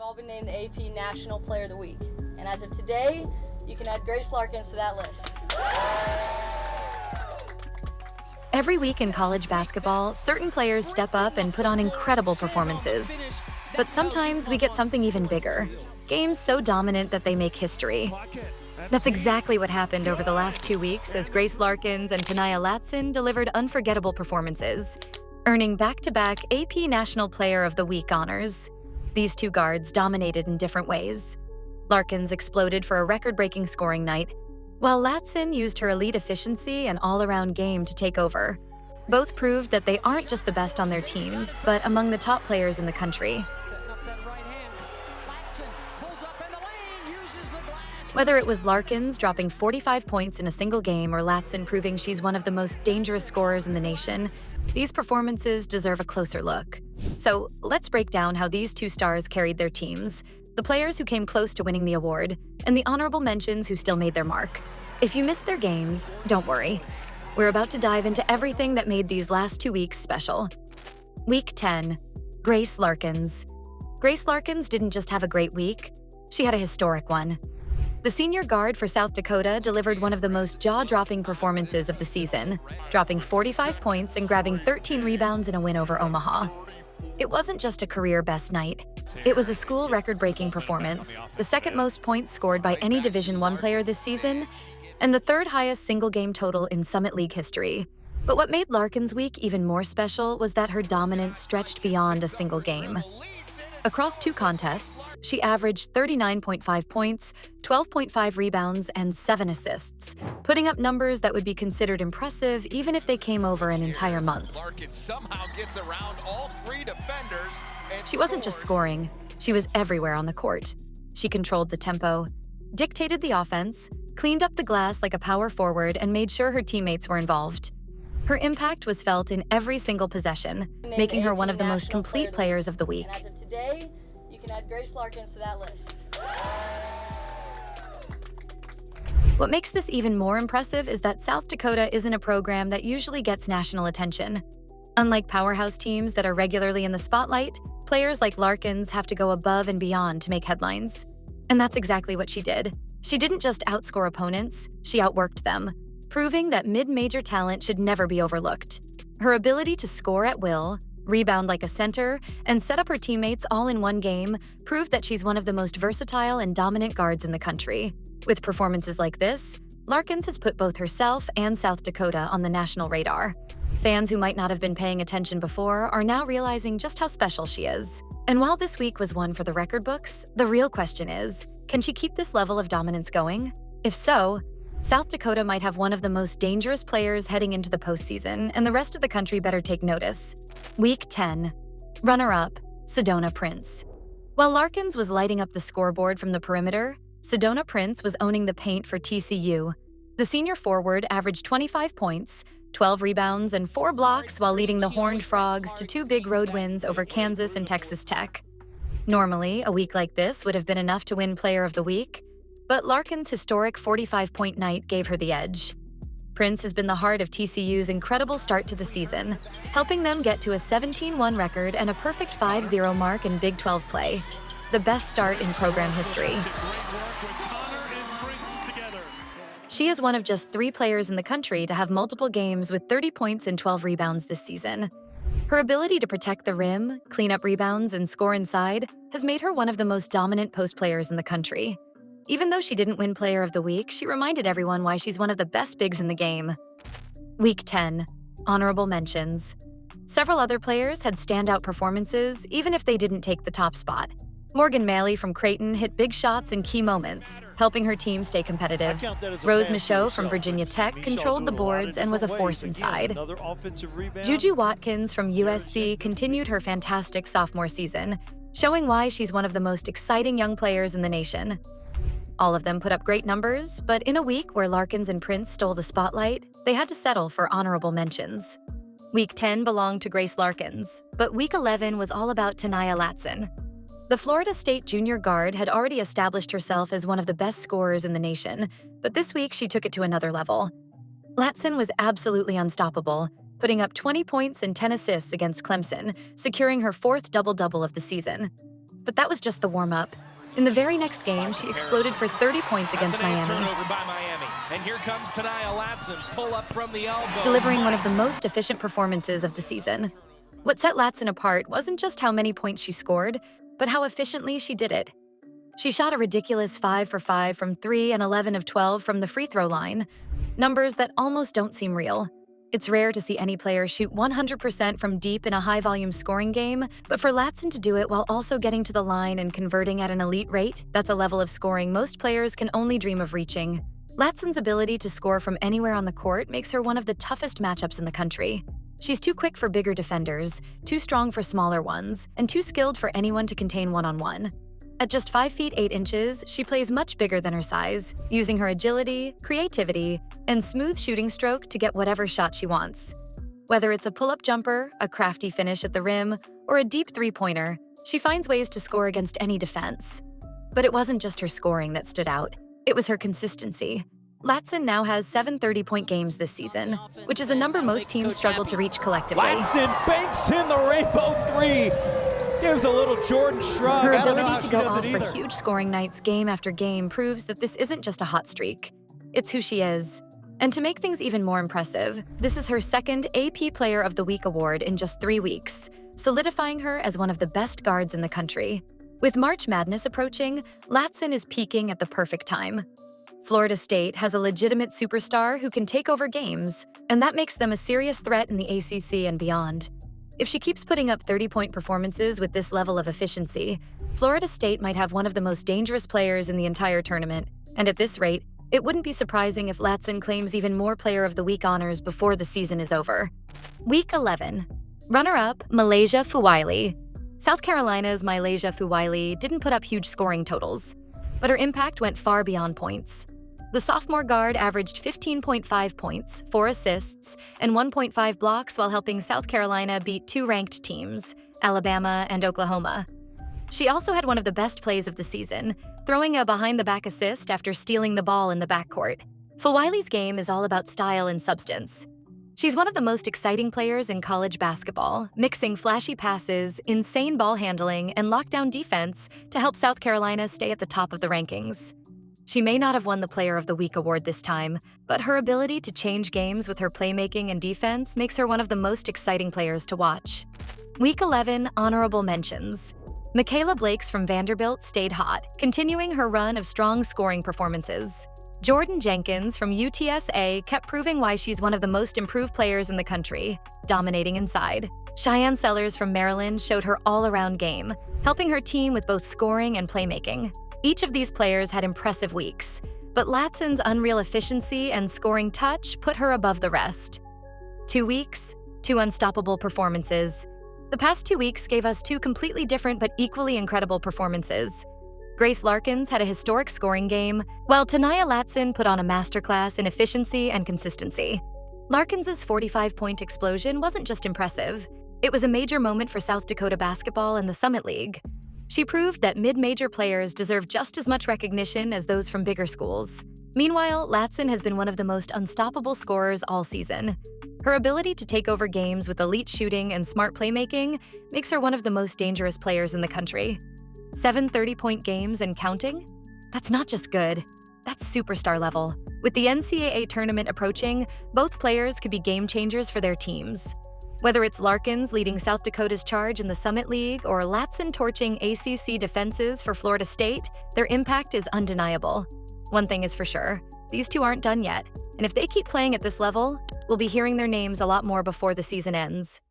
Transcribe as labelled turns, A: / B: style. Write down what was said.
A: all been named the AP National Player of the Week. And as of today, you can add Grace Larkins to that list.
B: Every week in college basketball, certain players step up and put on incredible performances. But sometimes we get something even bigger. Games so dominant that they make history. That's exactly what happened over the last 2 weeks as Grace Larkins and Latson delivered unforgettable performances, earning back-to-back AP National Player of the Week honors. These two guards dominated in different ways. Larkins exploded for a record-breaking scoring night, while Latson used her elite efficiency and all-around game to take over. Both proved that they aren't just the best on their teams, but among the top players in the country. Whether it was Larkins dropping 45 points in a single game or Latson proving she's one of the most dangerous scorers in the nation, these performances deserve a closer look. So let's break down how these two stars carried their teams, the players who came close to winning the award, and the honorable mentions who still made their mark. If you missed their games, don't worry. We're about to dive into everything that made these last 2 weeks special. Week 10, Grace Larkins. Grace Larkins didn't just have a great week, she had a historic one. The senior guard for South Dakota delivered one of the most jaw-dropping performances of the season, dropping 45 points and grabbing 13 rebounds in a win over Omaha. It wasn't just a career best night. It was a school record-breaking performance, the second most points scored by any Division I player this season, and the third highest single-game total in Summit League history. But what made Larkins' week even more special was that her dominance stretched beyond a single game. Across 2 contests, she averaged 39.5 points, 12.5 rebounds, and 7 assists, putting up numbers that would be considered impressive even if they came over an entire month. She wasn't just scoring, she was everywhere on the court. She controlled the tempo, dictated the offense, cleaned up the glass like a power forward, and made sure her teammates were involved. Her impact was felt in every single possession, making her one of the most complete players of the week.
A: As of today, you can add Grace Larkins to that list.
B: What makes this even more impressive is that South Dakota isn't a program that usually gets national attention. Unlike powerhouse teams that are regularly in the spotlight, players like Larkins have to go above and beyond to make headlines. And that's exactly what she did. She didn't just outscore opponents, she outworked them, proving that mid-major talent should never be overlooked. Her ability to score at will, rebound like a center, and set up her teammates all in one game proved that she's one of the most versatile and dominant guards in the country. With performances like this, Larkins has put both herself and South Dakota on the national radar. Fans who might not have been paying attention before are now realizing just how special she is. And while this week was one for the record books, the real question is, can she keep this level of dominance going? If so, South Dakota might have one of the most dangerous players heading into the postseason, and the rest of the country better take notice. Week 10, runner-up, Sedona Prince. While Larkins was lighting up the scoreboard from the perimeter, Sedona Prince was owning the paint for TCU. The senior forward averaged 25 points, 12 rebounds, and 4 blocks while leading the Horned Frogs to 2 big road wins over Kansas and Texas Tech. Normally, a week like this would have been enough to win Player of the Week, but Larkins' historic 45-point night gave her the edge. Prince has been the heart of TCU's incredible start to the season, helping them get to a 17-1 record and a perfect 5-0 mark in Big 12 play, the best start in program history. She is one of just 3 players in the country to have multiple games with 30 points and 12 rebounds this season. Her ability to protect the rim, clean up rebounds, and score inside has made her one of the most dominant post players in the country. Even though she didn't win Player of the Week, she reminded everyone why she's one of the best bigs in the game. Week 10, honorable mentions. Several other players had standout performances, even if they didn't take the top spot. Morgan Malley from Creighton hit big shots in key moments, helping her team stay competitive. Rose Michaud from Virginia Tech controlled the boards and was a force inside. Juju Watkins from USC continued her fantastic sophomore season, showing why she's one of the most exciting young players in the nation. All of them put up great numbers, but in a week where Larkins and Prince stole the spotlight, they had to settle for honorable mentions. Week 10 belonged to Grace Larkins, but Week 11 was all about Latson. The Florida State junior guard had already established herself as one of the best scorers in the nation, but this week she took it to another level. Latson was absolutely unstoppable, putting up 20 points and 10 assists against Clemson, securing her 4th double-double of the season. But that was just the warm-up. In the very next game, she exploded for 30 points against Miami,
C: Turnover by Miami. And here comes Latson, pull up from the elbow.
B: delivering one of the most efficient performances of the season. What set Latson apart wasn't just how many points she scored, but how efficiently she did it. She shot a ridiculous 5 for 5 from 3 and 11 of 12 from the free throw line, numbers that almost don't seem real. It's rare to see any player shoot 100% from deep in a high-volume scoring game, but for Latson to do it while also getting to the line and converting at an elite rate, that's a level of scoring most players can only dream of reaching. Latson's ability to score from anywhere on the court makes her one of the toughest matchups in the country. She's too quick for bigger defenders, too strong for smaller ones, and too skilled for anyone to contain one-on-one. At just 5 feet 8 inches, she plays much bigger than her size, using her agility, creativity, and smooth shooting stroke to get whatever shot she wants. Whether it's a pull-up jumper, a crafty finish at the rim, or a deep three-pointer, she finds ways to score against any defense. But it wasn't just her scoring that stood out, it was her consistency. Latson now has 7 30-point games this season, which is a number most teams struggle to reach collectively.
C: Latson banks in the rainbow three. Gives a little Jordan shrug.
B: Her ability to go off for huge scoring nights game after game proves that this isn't just a hot streak. It's who she is. And to make things even more impressive, this is her second AP Player of the Week award in just 3 weeks, solidifying her as one of the best guards in the country. With March Madness approaching, Latson is peaking at the perfect time. Florida State has a legitimate superstar who can take over games, and that makes them a serious threat in the ACC and beyond. If she keeps putting up 30-point performances with this level of efficiency, Florida State might have one of the most dangerous players in the entire tournament, and at this rate, it wouldn't be surprising if Latson claims even more Player of the Week honors before the season is over. Week 11. Runner-up, Malaysia Fuwaili. South Carolina's Malaysia Fuwaili didn't put up huge scoring totals, but her impact went far beyond points. The sophomore guard averaged 15.5 points, 4 assists, and 1.5 blocks while helping South Carolina beat 2 ranked teams, Alabama and Oklahoma. She also had one of the best plays of the season, throwing a behind-the-back assist after stealing the ball in the backcourt. Fuwaili's game is all about style and substance. She's one of the most exciting players in college basketball, mixing flashy passes, insane ball handling, and lockdown defense to help South Carolina stay at the top of the rankings. She may not have won the Player of the Week award this time, but her ability to change games with her playmaking and defense makes her one of the most exciting players to watch. Week 11 Honorable Mentions. Michaela Blakes from Vanderbilt stayed hot, continuing her run of strong scoring performances. Jordan Jenkins from UTSA kept proving why she's one of the most improved players in the country, dominating inside. Cheyenne Sellers from Maryland showed her all-around game, helping her team with both scoring and playmaking. Each of these players had impressive weeks, but Latson's unreal efficiency and scoring touch put her above the rest. 2 weeks, 2 unstoppable performances. The past 2 weeks gave us 2 completely different but equally incredible performances. Grace Larkins had a historic scoring game, while Tanaya Latson put on a masterclass in efficiency and consistency. Larkins' 45-point explosion wasn't just impressive. It was a major moment for South Dakota basketball and the Summit League. She proved that mid-major players deserve just as much recognition as those from bigger schools. Meanwhile, Latson has been one of the most unstoppable scorers all season. Her ability to take over games with elite shooting and smart playmaking makes her one of the most dangerous players in the country. 7 30-point games and counting? That's not just good, that's superstar level. With the NCAA tournament approaching, both players could be game changers for their teams. Whether it's Larkins leading South Dakota's charge in the Summit League or Latson torching ACC defenses for Florida State, their impact is undeniable. One thing is for sure, these two aren't done yet, and if they keep playing at this level, we'll be hearing their names a lot more before the season ends.